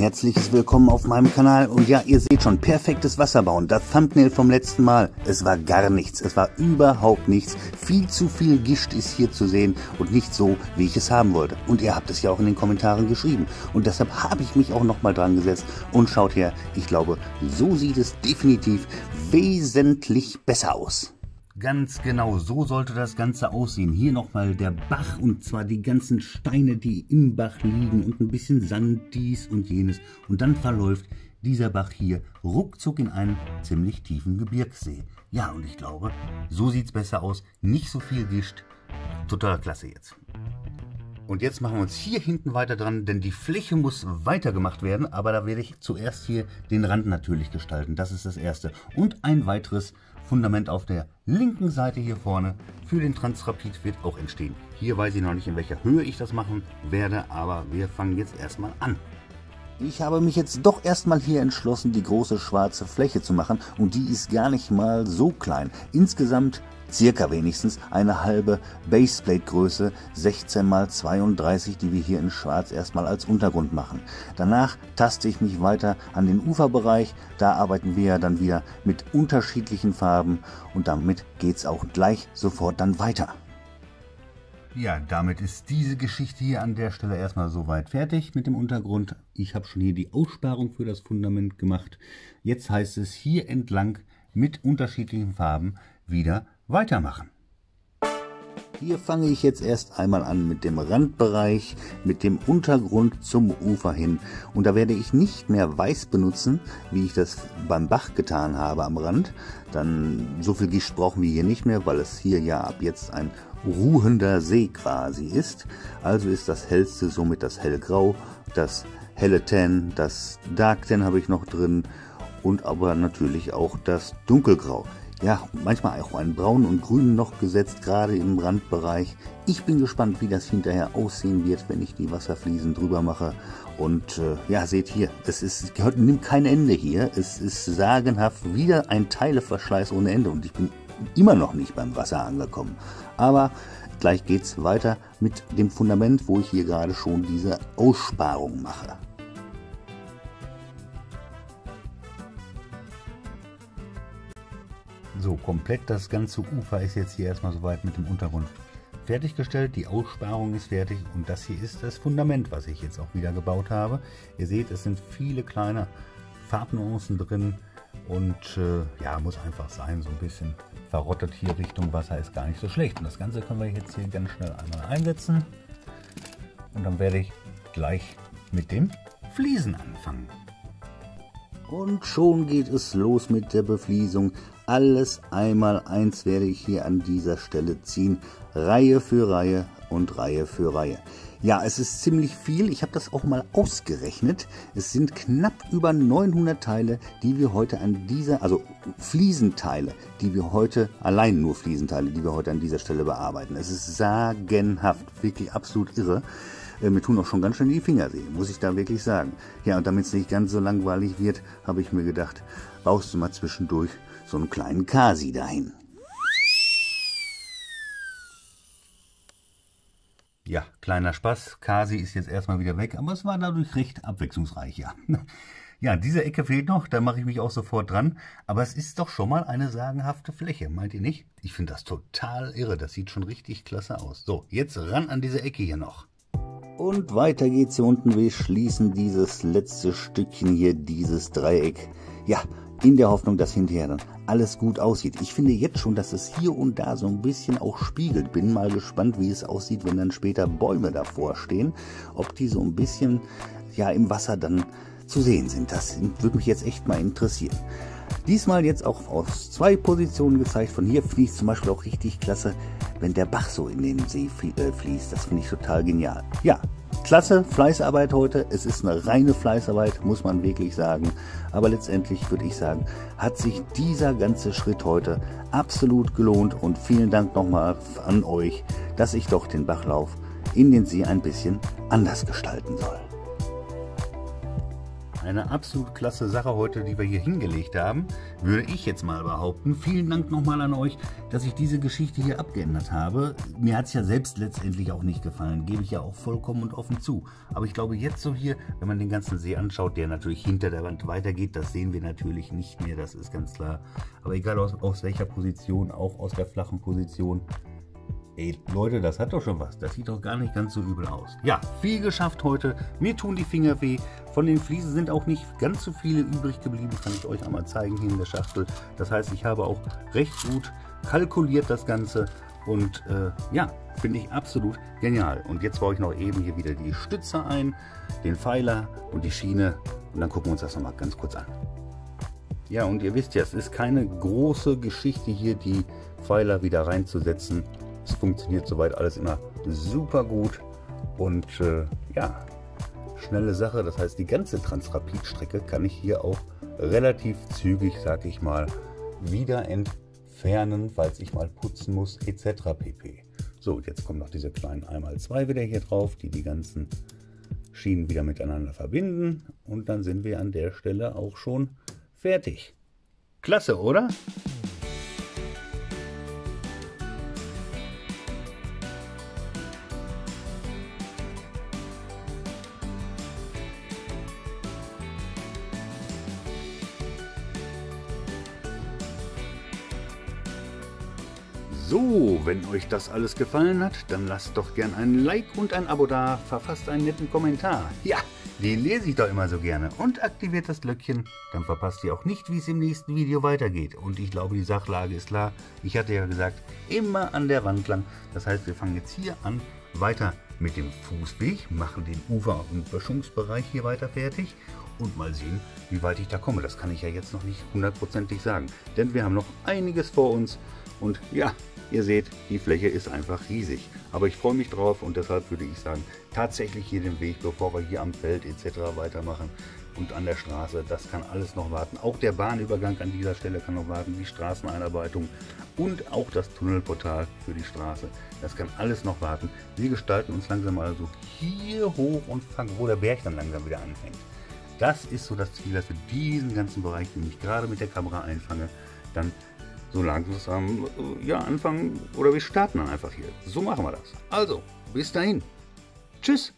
herzliches Willkommen auf meinem Kanal. Und ja, ihr seht schon, perfektes Wasserbauen. Das Thumbnail vom letzten Mal. Es war gar nichts. Es war überhaupt nichts. Viel zu viel Gischt ist hier zu sehen und nicht so, wie ich es haben wollte. Und ihr habt es ja auch in den Kommentaren geschrieben. Und deshalb habe ich mich auch nochmal dran gesetzt. Und schaut her, ich glaube, so sieht es definitiv wesentlich besser aus. Ganz genau, so sollte das Ganze aussehen. Hier nochmal der Bach und zwar die ganzen Steine, die im Bach liegen und ein bisschen Sand, dies und jenes. Und dann verläuft dieser Bach hier ruckzuck in einen ziemlich tiefen Gebirgssee. Ja, und ich glaube, so sieht es besser aus. Nicht so viel Gischt. Total klasse jetzt. Und jetzt machen wir uns hier hinten weiter dran, denn die Fläche muss weitergemacht werden. Aber da werde ich zuerst hier den Rand natürlich gestalten. Das ist das Erste. Und ein weiteres Fundament auf der linken Seite hier vorne für den Transrapid wird auch entstehen. Hier weiß ich noch nicht, in welcher Höhe ich das machen werde, aber wir fangen jetzt erstmal an. Ich habe mich jetzt doch erstmal hier entschlossen, die große schwarze Fläche zu machen und die ist gar nicht mal so klein. Insgesamt circa wenigstens eine halbe Baseplate-Größe, 16 x 32, die wir hier in Schwarz erstmal als Untergrund machen. Danach taste ich mich weiter an den Uferbereich, da arbeiten wir dann wieder mit unterschiedlichen Farben und damit geht es auch gleich sofort dann weiter. Ja, damit ist diese Geschichte hier an der Stelle erstmal soweit fertig mit dem Untergrund. Ich habe schon hier die Aussparung für das Fundament gemacht. Jetzt heißt es hier entlang mit unterschiedlichen Farben wieder weitermachen. Hier fange ich jetzt erst einmal an mit dem Randbereich, mit dem Untergrund zum Ufer hin. Und da werde ich nicht mehr weiß benutzen, wie ich das beim Bach getan habe am Rand. Dann so viel Gischt brauchen wir hier nicht mehr, weil es hier ja ab jetzt ein ruhender See quasi ist. Also ist das hellste somit das hellgrau, das helle Tan, das Dark Tan habe ich noch drin und aber natürlich auch das dunkelgrau. Ja, manchmal auch einen Braun und Grün noch gesetzt, gerade im Randbereich. Ich bin gespannt, wie das hinterher aussehen wird, wenn ich die Wasserfliesen drüber mache. Und ja, seht hier, nimmt kein Ende hier. Es ist sagenhaft, wieder ein Teileverschleiß ohne Ende. Und ich bin immer noch nicht beim Wasser angekommen. Aber gleich geht's weiter mit dem Fundament, wo ich hier gerade schon diese Aussparung mache. So, komplett das ganze Ufer ist jetzt hier erstmal soweit mit dem Untergrund fertiggestellt. Die Aussparung ist fertig und das hier ist das Fundament, was ich jetzt auch wieder gebaut habe. Ihr seht, es sind viele kleine Farbnuancen drin und ja, muss einfach sein, so ein bisschen verrottet hier Richtung Wasser ist gar nicht so schlecht. Und das Ganze können wir jetzt hier ganz schnell einmal einsetzen und dann werde ich gleich mit dem Fliesen anfangen. Und schon geht es los mit der Befliesung. Alles einmal eins werde ich hier an dieser Stelle ziehen. Reihe für Reihe und Reihe für Reihe. Ja, es ist ziemlich viel. Ich habe das auch mal ausgerechnet. Es sind knapp über 900 Teile, die wir heute an dieser, also Fliesenteile, die wir heute, allein nur Fliesenteile, die wir heute an dieser Stelle bearbeiten. Es ist sagenhaft, wirklich absolut irre. Mir tun auch schon ganz schön die Finger weh, muss ich da wirklich sagen. Ja, und damit es nicht ganz so langweilig wird, habe ich mir gedacht, baust du mal zwischendurch so einen kleinen Kasi dahin. Ja, kleiner Spaß. Kasi ist jetzt erstmal wieder weg, aber es war dadurch recht abwechslungsreich, ja. Ja, diese Ecke fehlt noch, da mache ich mich auch sofort dran. Aber es ist doch schon mal eine sagenhafte Fläche, meint ihr nicht? Ich finde das total irre, das sieht schon richtig klasse aus. So, jetzt ran an diese Ecke hier noch. Und weiter geht's hier unten. Wir schließen dieses letzte Stückchen hier, dieses Dreieck. Ja, in der Hoffnung, dass hinterher dann alles gut aussieht. Ich finde jetzt schon, dass es hier und da so ein bisschen auch spiegelt. Bin mal gespannt, wie es aussieht, wenn dann später Bäume davor stehen. Ob die so ein bisschen ja im Wasser dann zu sehen sind. Das würde mich jetzt echt mal interessieren. Diesmal jetzt auch aus zwei Positionen gezeigt. Von hier finde ich zum Beispiel auch richtig klasse, wenn der Bach so in den See fließt. Das finde ich total genial. Ja, klasse Fleißarbeit heute. Es ist eine reine Fleißarbeit, muss man wirklich sagen. Aber letztendlich würde ich sagen, hat sich dieser ganze Schritt heute absolut gelohnt. Und vielen Dank nochmal an euch, dass ich doch den Bachlauf in den See ein bisschen anders gestalten soll. eine absolut klasse Sache heute, die wir hier hingelegt haben, würde ich jetzt mal behaupten. Vielen Dank nochmal an euch, dass ich diese Geschichte hier abgeändert habe. Mir hat es ja selbst letztendlich auch nicht gefallen, gebe ich ja auch vollkommen und offen zu. Aber ich glaube jetzt so hier, wenn man den ganzen See anschaut, der natürlich hinter der Wand weitergeht, das sehen wir natürlich nicht mehr, das ist ganz klar. Aber egal aus welcher Position, auch aus der flachen Position. Ey, Leute, das hat doch schon was. Das sieht doch gar nicht ganz so übel aus. Ja, viel geschafft heute. Mir tun die Finger weh. Von den Fliesen sind auch nicht ganz so viele übrig geblieben. Kann ich euch einmal zeigen hier in der Schachtel. Das heißt, ich habe auch recht gut kalkuliert das Ganze. Und ja, finde ich absolut genial. Und jetzt baue ich noch eben hier wieder die Stütze ein, den Pfeiler und die Schiene. Und dann gucken wir uns das nochmal ganz kurz an. Ja, und ihr wisst ja, es ist keine große Geschichte hier, die Pfeiler wieder reinzusetzen. Es funktioniert soweit alles immer super gut und ja, schnelle Sache. Das heißt, die ganze Transrapid-Strecke kann ich hier auch relativ zügig, sag ich mal, wieder entfernen, falls ich mal putzen muss, etc. pp. So, und jetzt kommen noch diese kleinen 1x2 wieder hier drauf, die die ganzen Schienen wieder miteinander verbinden. Und dann sind wir an der Stelle auch schon fertig. Klasse, oder? So, wenn euch das alles gefallen hat, dann lasst doch gern ein Like und ein Abo da, verfasst einen netten Kommentar. Ja, den lese ich doch immer so gerne. Und aktiviert das Glöckchen, dann verpasst ihr auch nicht, wie es im nächsten Video weitergeht. Und ich glaube, die Sachlage ist klar. Ich hatte ja gesagt, immer an der Wand lang. Das heißt, wir fangen jetzt hier an, weiter mit dem Fußweg, machen den Ufer- und Böschungsbereich hier weiter fertig. Und mal sehen, wie weit ich da komme. Das kann ich ja jetzt noch nicht hundertprozentig sagen. Denn wir haben noch einiges vor uns. Und ja, ihr seht, die Fläche ist einfach riesig. Aber ich freue mich drauf und deshalb würde ich sagen, tatsächlich hier den Weg, bevor wir hier am Feld etc. weitermachen und an der Straße, das kann alles noch warten. Auch der Bahnübergang an dieser Stelle kann noch warten, die Straßeneinarbeitung und auch das Tunnelportal für die Straße. Das kann alles noch warten. Wir gestalten uns langsam also hier hoch und fangen, wo der Berg dann langsam wieder anfängt. Das ist so das Ziel, dass wir diesen ganzen Bereich, den ich gerade mit der Kamera einfange, dann so langsam ja, anfangen oder wir starten dann einfach hier. So machen wir das. Also, bis dahin. Tschüss.